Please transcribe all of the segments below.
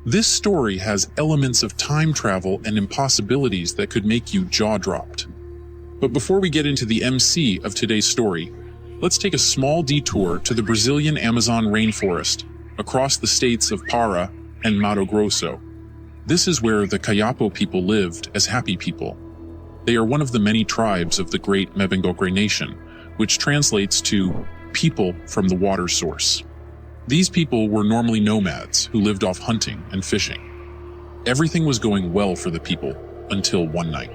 This story has elements of time travel and impossibilities that could make you jaw-dropped. But before we get into the MC of today's story, let's take a small detour to the Brazilian Amazon rainforest, across the states of Pará and Mato Grosso. This is where the Kayapo people lived as happy people. They are one of the many tribes of the Great Mabangokre Nation, which translates to people from the water source. These people were normally nomads who lived off hunting and fishing. Everything was going well for the people until one night.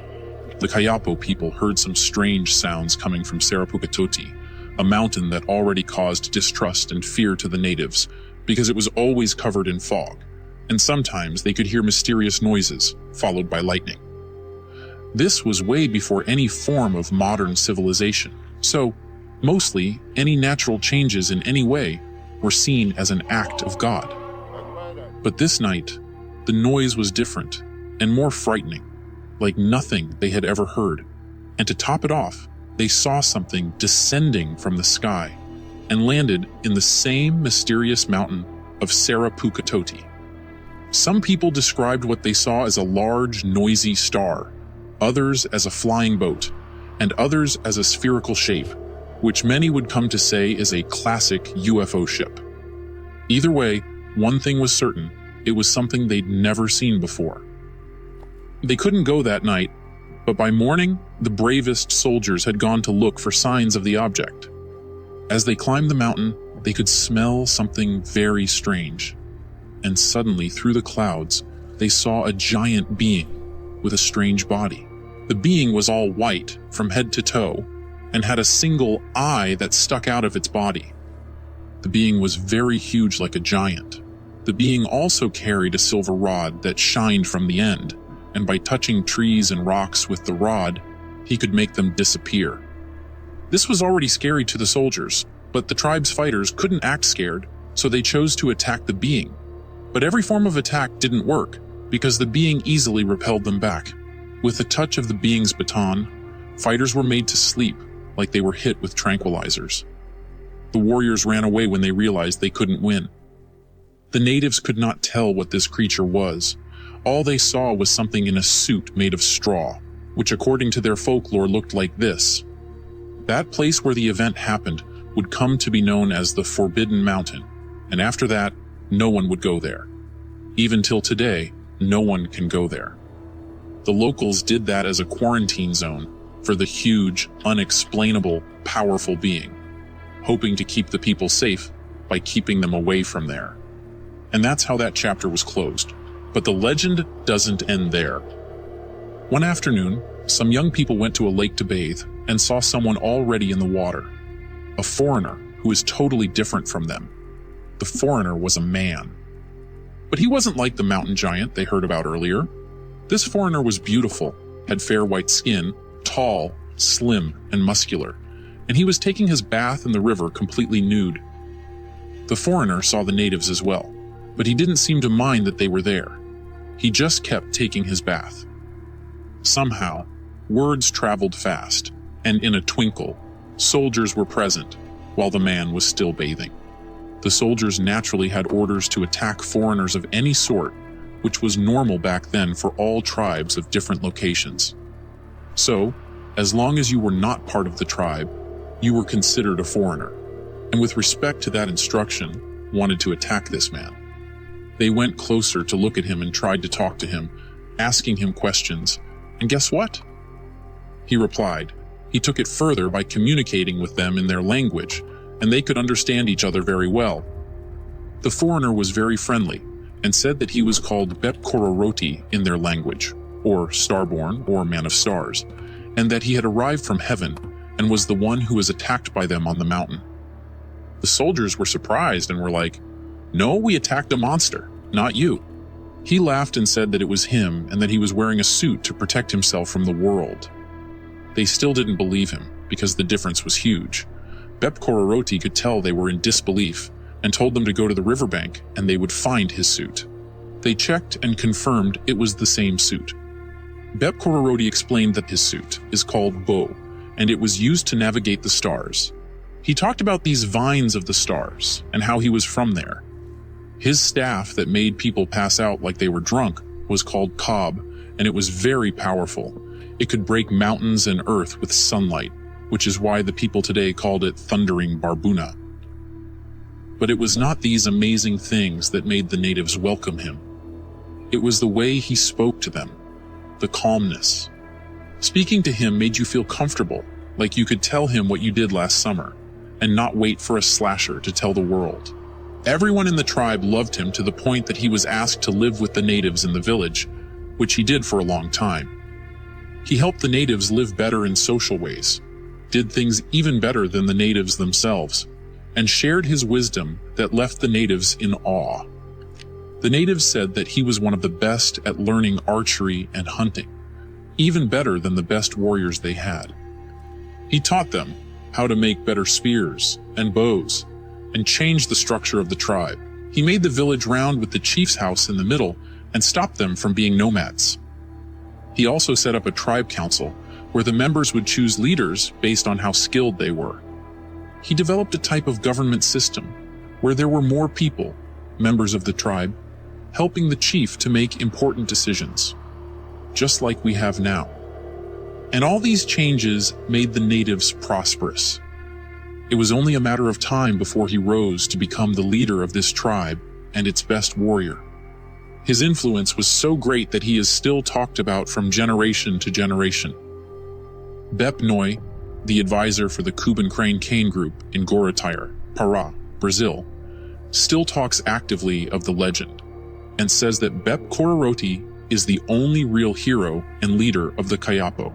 The Kayapo people heard some strange sounds coming from Sarapukatoti, a mountain that already caused distrust and fear to the natives because it was always covered in fog, and sometimes they could hear mysterious noises followed by lightning. This was way before any form of modern civilization, so mostly any natural changes in any way were seen as an act of God. But this night, the noise was different and more frightening, like nothing they had ever heard. And to top it off, they saw something descending from the sky and landed in the same mysterious mountain of Sarapukatoti. Some people described what they saw as a large, noisy star, others as a flying boat, and others as a spherical shape, which many would come to say is a classic UFO ship. Either way, one thing was certain: it was something they'd never seen before. They couldn't go that night, but by morning, the bravest soldiers had gone to look for signs of the object. As they climbed the mountain, they could smell something very strange. And suddenly, through the clouds, they saw a giant being with a strange body. The being was all white from head to toe, and had a single eye that stuck out of its body. The being was very huge, like a giant. The being also carried a silver rod that shined from the end, and by touching trees and rocks with the rod, he could make them disappear. This was already scary to the soldiers, but the tribe's fighters couldn't act scared, so they chose to attack the being. But every form of attack didn't work, because the being easily repelled them back. With the touch of the being's baton, fighters were made to sleep like they were hit with tranquilizers. The warriors ran away when they realized they couldn't win. The natives could not tell what this creature was. All they saw was something in a suit made of straw, which according to their folklore looked like this. That place where the event happened would come to be known as the Forbidden Mountain, and after that, no one would go there. Even till today, no one can go there. The locals did that as a quarantine zone for the huge, unexplainable, powerful being, hoping to keep the people safe by keeping them away from there. And that's how that chapter was closed. But the legend doesn't end there. One afternoon, some young people went to a lake to bathe and saw someone already in the water. A foreigner who was totally different from them. The foreigner was a man. But he wasn't like the mountain giant they heard about earlier. This foreigner was beautiful, had fair white skin, tall, slim, and muscular, and he was taking his bath in the river completely nude. The foreigner saw the natives as well, but he didn't seem to mind that they were there. He just kept taking his bath. Somehow, words traveled fast, and in a twinkle, soldiers were present while the man was still bathing. The soldiers naturally had orders to attack foreigners of any sort, which was normal back then for all tribes of different locations. So, as long as you were not part of the tribe, you were considered a foreigner, and with respect to that instruction, wanted to attack this man. They went closer to look at him and tried to talk to him, asking him questions, and guess what? He replied. He took it further by communicating with them in their language, and they could understand each other very well. The foreigner was very friendly, and said that he was called Bepkororoti in their language, or Starborn, or Man of Stars, and that he had arrived from heaven and was the one who was attacked by them on the mountain. The soldiers were surprised and were like, "No, we attacked a monster, not you." He laughed and said that it was him and that he was wearing a suit to protect himself from the world. They still didn't believe him because the difference was huge. Bepkororoti could tell they were in disbelief and told them to go to the riverbank and they would find his suit. They checked and confirmed it was the same suit. Bepkororoti explained that his suit is called Bo, and it was used to navigate the stars. He talked about these vines of the stars and how he was from there. His staff that made people pass out like they were drunk was called Cob, and it was very powerful. It could break mountains and earth with sunlight, which is why the people today called it Thundering Barbuna. But it was not these amazing things that made the natives welcome him. It was the way he spoke to them, the calmness. Speaking to him made you feel comfortable, like you could tell him what you did last summer, and not wait for a slasher to tell the world. Everyone in the tribe loved him to the point that he was asked to live with the natives in the village, which he did for a long time. He helped the natives live better in social ways, did things even better than the natives themselves, and shared his wisdom that left the natives in awe. The natives said that he was one of the best at learning archery and hunting, even better than the best warriors they had. He taught them how to make better spears and bows, and changed the structure of the tribe. He made the village round with the chief's house in the middle and stopped them from being nomads. He also set up a tribe council where the members would choose leaders based on how skilled they were. He developed a type of government system where there were more people, members of the tribe, helping the chief to make important decisions, just like we have now. And all these changes made the natives prosperous. It was only a matter of time before he rose to become the leader of this tribe and its best warrior. His influence was so great that he is still talked about from generation to generation. Bep Noi, the advisor for the Cuban Crane Cane Group in Guaratyre, Pará, Brazil, still talks actively of the legend and says that Bep Cororoti is the only real hero and leader of the Kayapo.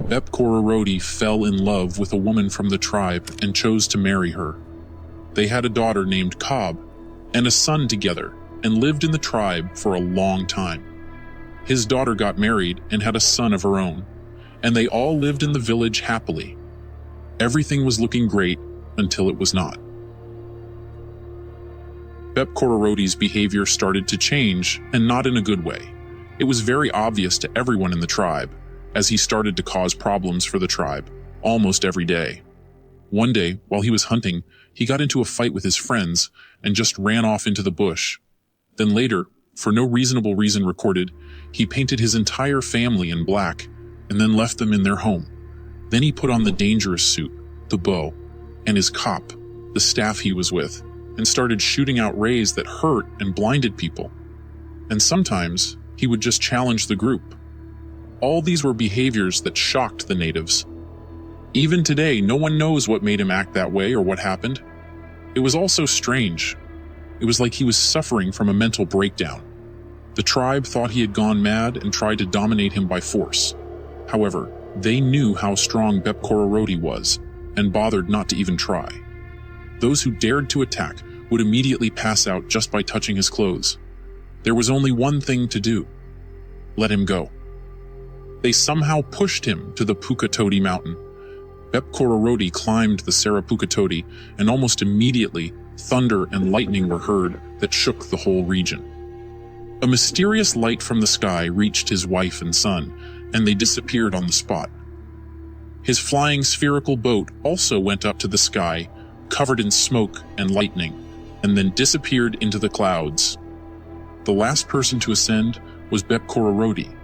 Bep Cororoti fell in love with a woman from the tribe and chose to marry her. They had a daughter named Cob and a son together and lived in the tribe for a long time. His daughter got married and had a son of her own, and they all lived in the village happily. Everything was looking great until it was not. Bep Cororoti's behavior started to change, and not in a good way. It was very obvious to everyone in the tribe, as he started to cause problems for the tribe, almost every day. One day, while he was hunting, he got into a fight with his friends and just ran off into the bush. Then later, for no reasonable reason recorded, he painted his entire family in black and then left them in their home. Then he put on the dangerous suit, the bow, and his kop, the staff he was with, and started shooting out rays that hurt and blinded people. And sometimes, he would just challenge the group. All these were behaviors that shocked the natives. Even today, no one knows what made him act that way or what happened. It was all so strange. It was like he was suffering from a mental breakdown. The tribe thought he had gone mad and tried to dominate him by force. However, they knew how strong Bep Cororoti was and bothered not to even try. Those who dared to attack would immediately pass out just by touching his clothes. There was only one thing to do: let him go. They somehow pushed him to the Pukatodi mountain. Bep Cororoti climbed the Sarapukatodi, and almost immediately, thunder and lightning were heard that shook the whole region. A mysterious light from the sky reached his wife and son, and they disappeared on the spot. His flying spherical boat also went up to the sky, covered in smoke and lightning, and then disappeared into the clouds. The last person to ascend was Bep Cororoti.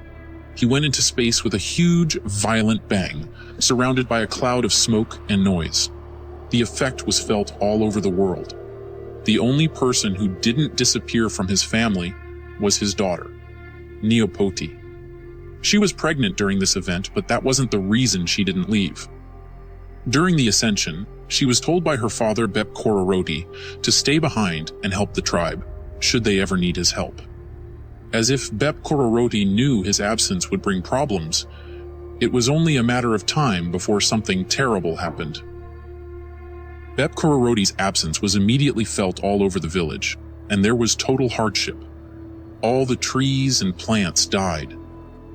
He went into space with a huge, violent bang, surrounded by a cloud of smoke and noise. The effect was felt all over the world. The only person who didn't disappear from his family was his daughter, Neopoti. She was pregnant during this event, but that wasn't the reason she didn't leave. During the ascension, she was told by her father, Bep Cororoti, to stay behind and help the tribe, should they ever need his help. As if Bep Cororoti knew his absence would bring problems, it was only a matter of time before something terrible happened. Bep Cororoti's absence was immediately felt all over the village, and there was total hardship. All the trees and plants died.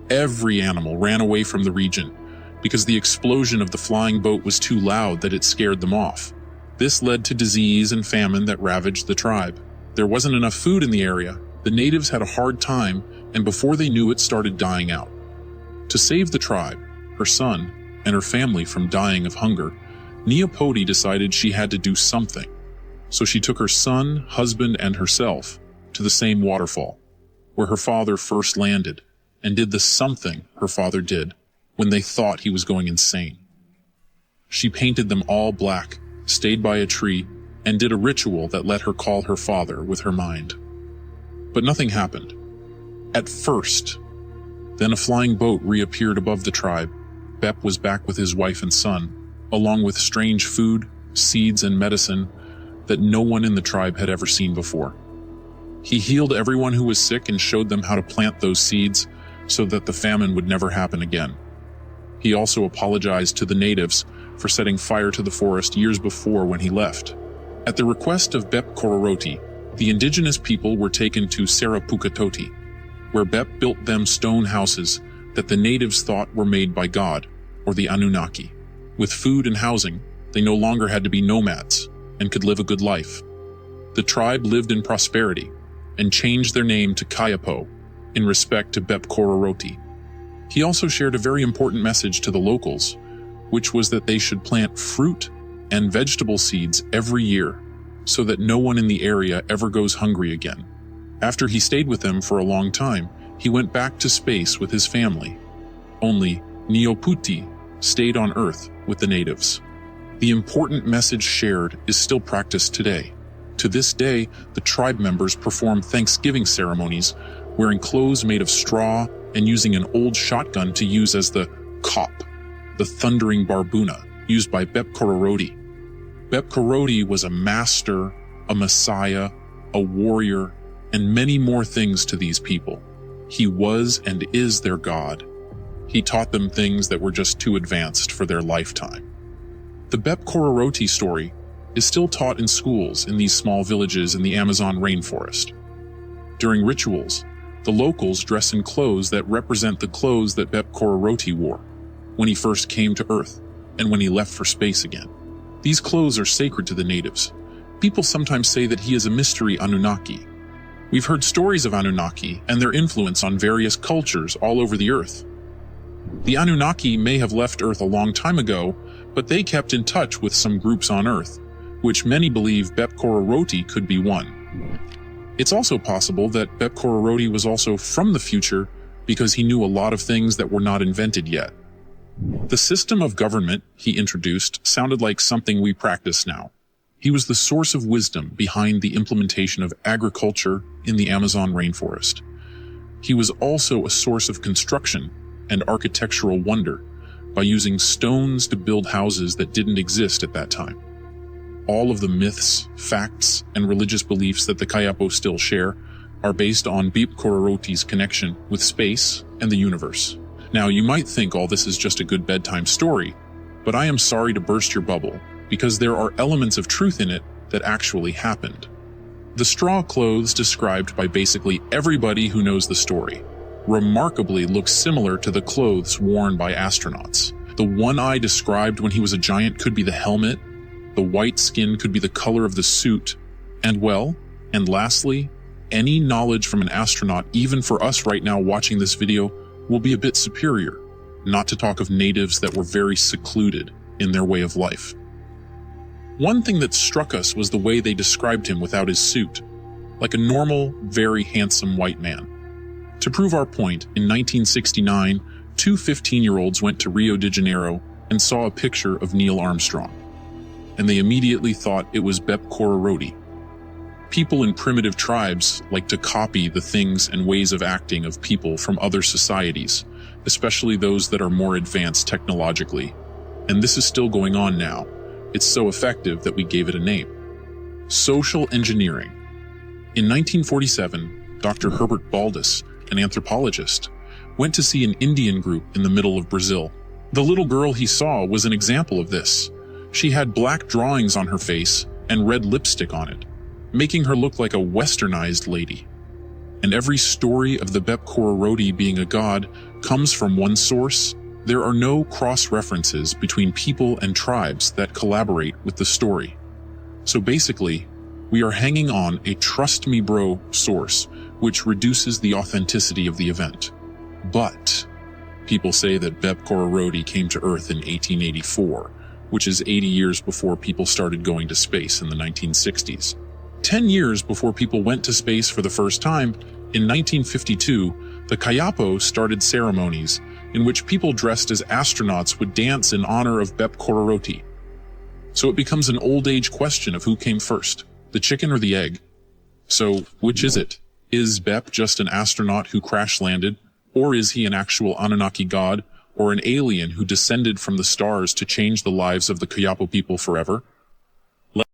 Every animal ran away from the region, because the explosion of the flying boat was too loud that it scared them off. This led to disease and famine that ravaged the tribe. There wasn't enough food in the area. The natives had a hard time, and before they knew it, started dying out. To save the tribe, her son, and her family from dying of hunger, Neopoti decided she had to do something. So she took her son, husband, and herself to the same waterfall, where her father first landed, and did the something her father did when they thought he was going insane. She painted them all black, stayed by a tree, and did a ritual that let her call her father with her mind. But nothing happened. At first. Then a flying boat reappeared above the tribe. Bep was back with his wife and son, along with strange food, seeds, and medicine that no one in the tribe had ever seen before. He healed everyone who was sick and showed them how to plant those seeds so that the famine would never happen again. He also apologized to the natives for setting fire to the forest years before when he left. At the request of Bep Kororoti, the indigenous people were taken to Serapukatoti, where Bep built them stone houses that the natives thought were made by God, or the Anunnaki. With food and housing, they no longer had to be nomads and could live a good life. The tribe lived in prosperity and changed their name to Kayapo in respect to Bep Kororoti. He also shared a very important message to the locals, which was that they should plant fruit and vegetable seeds every year so that no one in the area ever goes hungry again. After he stayed with them for a long time, he went back to space with his family. Only Neoputi stayed on Earth with the natives. The important message shared is still practiced today. To this day, the tribe members perform Thanksgiving ceremonies wearing clothes made of straw and using an old shotgun to use as the kop, the thundering barbuna, used by Bep Kororoti. Bep Kororoti was a master, a messiah, a warrior, and many more things to these people. He was and is their God. He taught them things that were just too advanced for their lifetime. The Bep Kororoti story is still taught in schools in these small villages in the Amazon rainforest. During rituals, the locals dress in clothes that represent the clothes that Bep Kororoti wore when he first came to Earth and when he left for space again. These clothes are sacred to the natives. People sometimes say that he is a mystery Anunnaki. We've heard stories of Anunnaki and their influence on various cultures all over the Earth. The Anunnaki may have left Earth a long time ago, but they kept in touch with some groups on Earth, which many believe Bep Kororoti could be one. It's also possible that Bep Kororoti was also from the future because he knew a lot of things that were not invented yet. The system of government he introduced sounded like something we practice now. He was the source of wisdom behind the implementation of agriculture in the Amazon rainforest. He was also a source of construction and architectural wonder by using stones to build houses that didn't exist at that time. All of the myths, facts, and religious beliefs that the Kayapo still share are based on Bep Kororoti's connection with space and the universe. Now, you might think all this is just a good bedtime story, but I am sorry to burst your bubble, because there are elements of truth in it that actually happened. The straw clothes described by basically everybody who knows the story remarkably look similar to the clothes worn by astronauts. The one eye described when he was a giant could be the helmet, the white skin could be the color of the suit, and lastly, any knowledge from an astronaut, even for us right now watching this video, will be a bit superior, not to talk of natives that were very secluded in their way of life. One thing that struck us was the way they described him without his suit, like a normal, very handsome white man. To prove our point, in 1969, two 15-year-olds went to Rio de Janeiro and saw a picture of Neil Armstrong, and they immediately thought it was Bep Kororoti. People in primitive tribes like to copy the things and ways of acting of people from other societies, especially those that are more advanced technologically. And this is still going on now. It's so effective that we gave it a name. Social engineering. In 1947, Dr. Herbert Baldus, an anthropologist, went to see an Indian group in the middle of Brazil. The little girl he saw was an example of this. She had black drawings on her face and red lipstick on it, making her look like a westernized lady. And every story of the Bep Kororoti being a god comes from one source. There are no cross-references between people and tribes that collaborate with the story. So basically, we are hanging on a trust me bro source, which reduces the authenticity of the event. But people say that Bep Kororoti came to Earth in 1884, which is 80 years before people started going to space in the 1960s. 10 years before people went to space for the first time, in 1952, the Kayapo started ceremonies in which people dressed as astronauts would dance in honor of Bep Kororoti. So it becomes an old-age question of who came first, the chicken or the egg. So, which is it? Is Bep just an astronaut who crash-landed, or is he an actual Anunnaki god, or an alien who descended from the stars to change the lives of the Kayapo people forever?